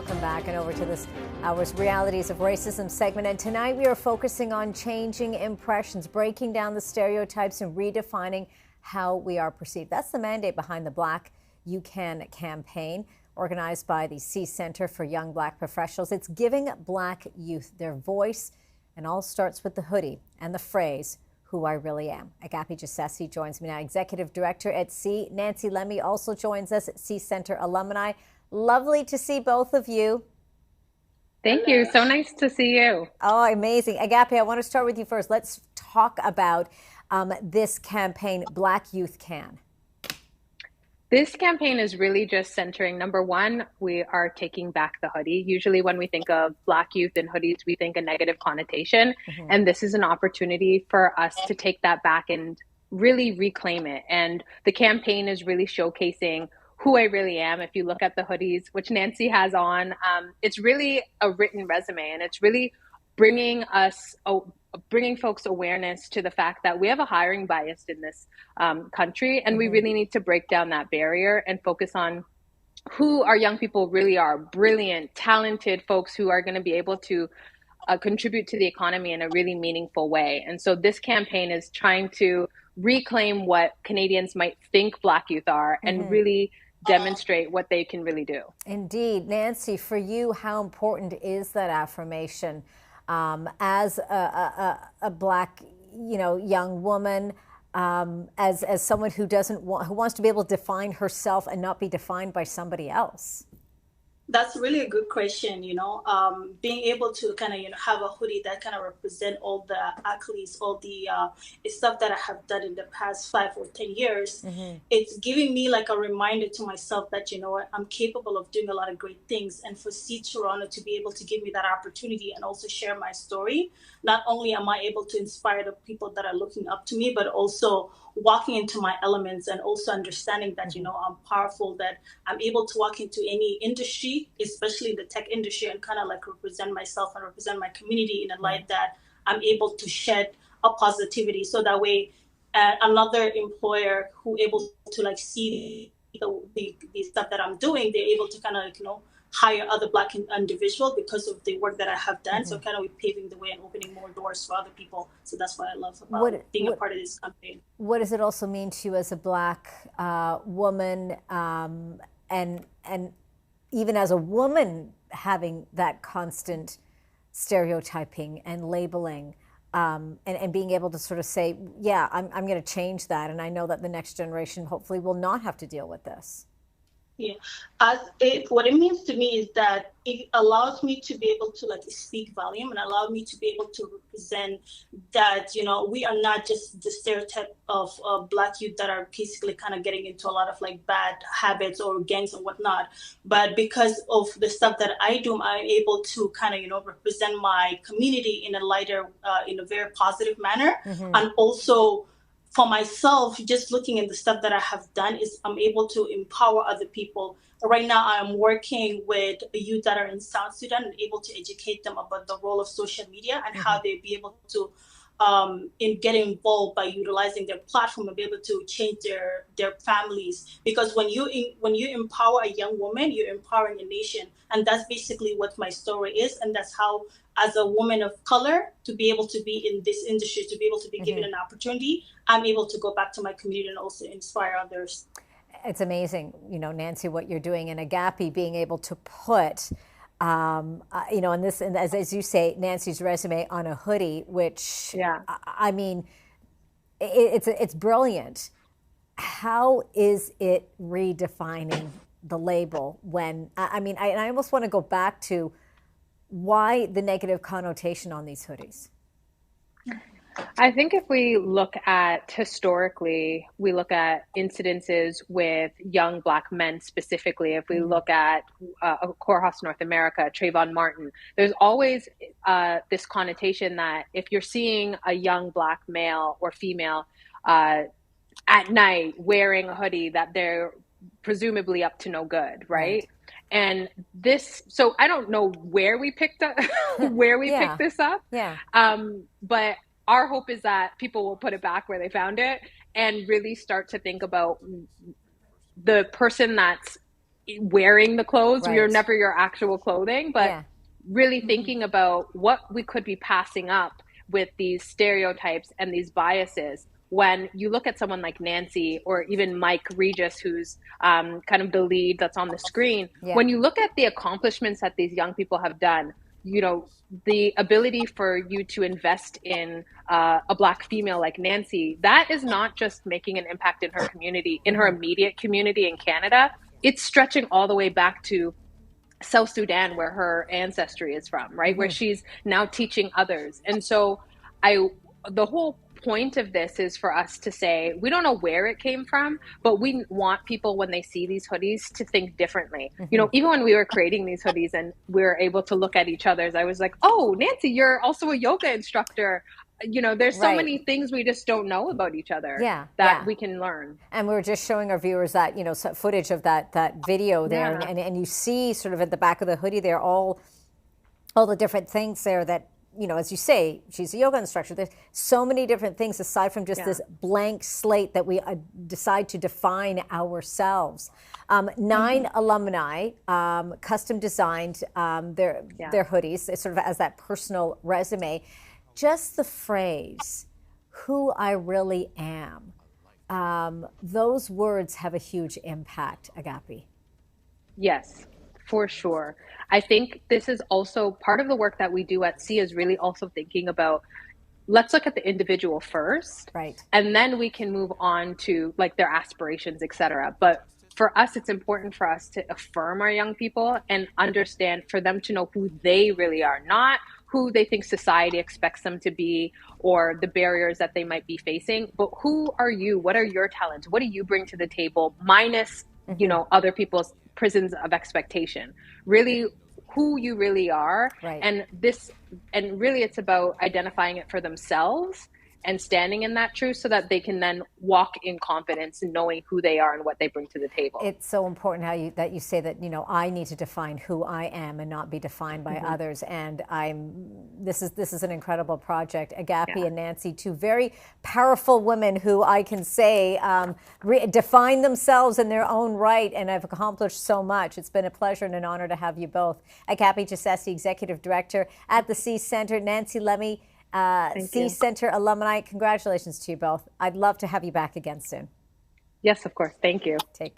welcome back and over to this hour's Realities of Racism segment. And tonight we are focusing on changing impressions, breaking down the stereotypes and redefining how we are perceived. That's the mandate behind the Black You Can campaign, organized by the CEE Center for Young Black Professionals. It's giving Black youth their voice, and all starts with the hoodie and the phrase, "Who I Really Am." Agapi Gessesse joins me now, Executive Director at CEE. Neecee Lexy also joins us, at CEE Center Alumni. Lovely to see both of you. Thank you. So nice to see you. Oh, amazing. Agapi, I want to start with you first. Let's talk about this campaign, Black Youth Can. This campaign is really just centering, number one, we are taking back the hoodie. Usually when we think of Black youth and hoodies, we think a negative connotation. And this is an opportunity for us to take that back and really reclaim it. And the campaign is really showcasing who I really am. If you look at the hoodies, which Neecee has on, it's really a written resume, and it's really bringing folks awareness to the fact that we have a hiring bias in this country, and we really need to break down that barrier and focus on who our young people really are: brilliant, talented folks who are going to be able to contribute to the economy in a really meaningful way. And so this campaign is trying to reclaim what Canadians might think Black youth are and really demonstrate what they can really do. Indeed. Neecee, for you, how important is that affirmation as a Black, young woman, as someone who who wants to be able to define herself and not be defined by somebody else? That's really a good question. Being able to kind of, have a hoodie that kind of represent all the accolades, all the stuff that I have done in the past 5 or 10 years, it's giving me like a reminder to myself that, I'm capable of doing a lot of great things. And for CEE Toronto to be able to give me that opportunity and also share my story, not only am I able to inspire the people that are looking up to me, but also walking into my elements and also understanding that, I'm powerful, that I'm able to walk into any industry, especially the tech industry, and kind of like represent myself and represent my community in a light that I'm able to shed a positivity. So that way, another employer who able to like see the stuff that I'm doing, they're able to kind of hire other Black individuals because of the work that I have done. So kind of paving the way and opening more doors for other people. So that's what I love about being a part of this campaign. What does it also mean to you as a Black woman, and even as a woman, having that constant stereotyping and labeling, and being able to sort of say, yeah, I'm going to change that, and I know that the next generation hopefully will not have to deal with this? Yeah, what it means to me is that it allows me to be able to like speak volume and allow me to be able to represent that, we are not just the stereotype of Black youth that are basically kind of getting into a lot of like bad habits or gangs and whatnot. But because of the stuff that I do, I'm able to kind of, represent my community in a lighter, in a very positive manner. And also, for myself, just looking at the stuff that I have done, is I'm able to empower other people. Right now, I'm working with youth that are in South Sudan and able to educate them about the role of social media and how they be able to get involved by utilizing their platform and be able to change their families. Because when you empower a young woman, you're empowering a nation. And that's basically what my story is. And that's how, as a woman of color, to be able to be in this industry, to be able to be given an opportunity, I'm able to go back to my community and also inspire others. It's amazing, Neecee, what you're doing, and Agapi being able to put, and this, and as you say, Neecee's resume on a hoodie, which, I mean, it's brilliant. How is it redefining the label when, I almost want to go back to why the negative connotation on these hoodies? I think if we look at historically, we look at incidences with young Black men specifically. If we look at Courthouse North America, Trayvon Martin, there's always this connotation that if you're seeing a young Black male or female at night wearing a hoodie, that they're presumably up to no good, right? And this, so I don't know where we picked up, picked this up. But our hope is that people will put it back where they found it and really start to think about the person that's wearing the clothes. Right. You're never your actual clothing, but Yeah. really thinking about what we could be passing up with these stereotypes and these biases. When you look at someone like Neecee or even Mike Regis, who's kind of the lead that's on the screen, Yeah. when you look at the accomplishments that these young people have done, you know, the ability for you to invest in a Black female like Neecee, that is not just making an impact in her community, in her immediate community in Canada. It's stretching all the way back to South Sudan, where her ancestry is from, right? Where she's now teaching others. And so the whole point of this is for us to say, we don't know where it came from, but we want people, when they see these hoodies, to think differently. You know, even when we were creating these hoodies and we were able to look at each other's, I was like, oh, Neecee, you're also a yoga instructor. You know, there's so many things we just don't know about each other that we can learn. And we were just showing our viewers that, you know, footage of that video there, and you see sort of at the back of the hoodie there all the different things there that, you know, as you say, she's a yoga instructor. There's so many different things aside from just this blank slate that we decide to define ourselves. 9 alumni custom designed their hoodies, sort of as that personal resume. Just the phrase, who I really am, those words have a huge impact, Agapi. Yes, for sure. I think this is also part of the work that we do at CEE, is really also thinking about, let's look at the individual first, right? And then we can move on to like their aspirations, etc. But for us, it's important for us to affirm our young people and understand, for them to know who they really are, not who they think society expects them to be or the barriers that they might be facing, but who are you? What are your talents? What do you bring to the table, minus, you know, other people's prisons of expectation? Really, who you really are. Right. And really it's about identifying it for themselves and standing in that truth, so that they can then walk in confidence and knowing who they are and what they bring to the table. It's so important that you say that, you know, I need to define who I am and not be defined by others. And this is an incredible project. Agapi and Neecee, two very powerful women who I can say define themselves in their own right and have accomplished so much. It's been a pleasure and an honor to have you both. Agapi Gessesse, Executive Director at the CEE Center, Neecee Lexy, CEE Center alumni. Congratulations to you both. I'd love to have you back again soon. Yes, of course. Thank you. Take care.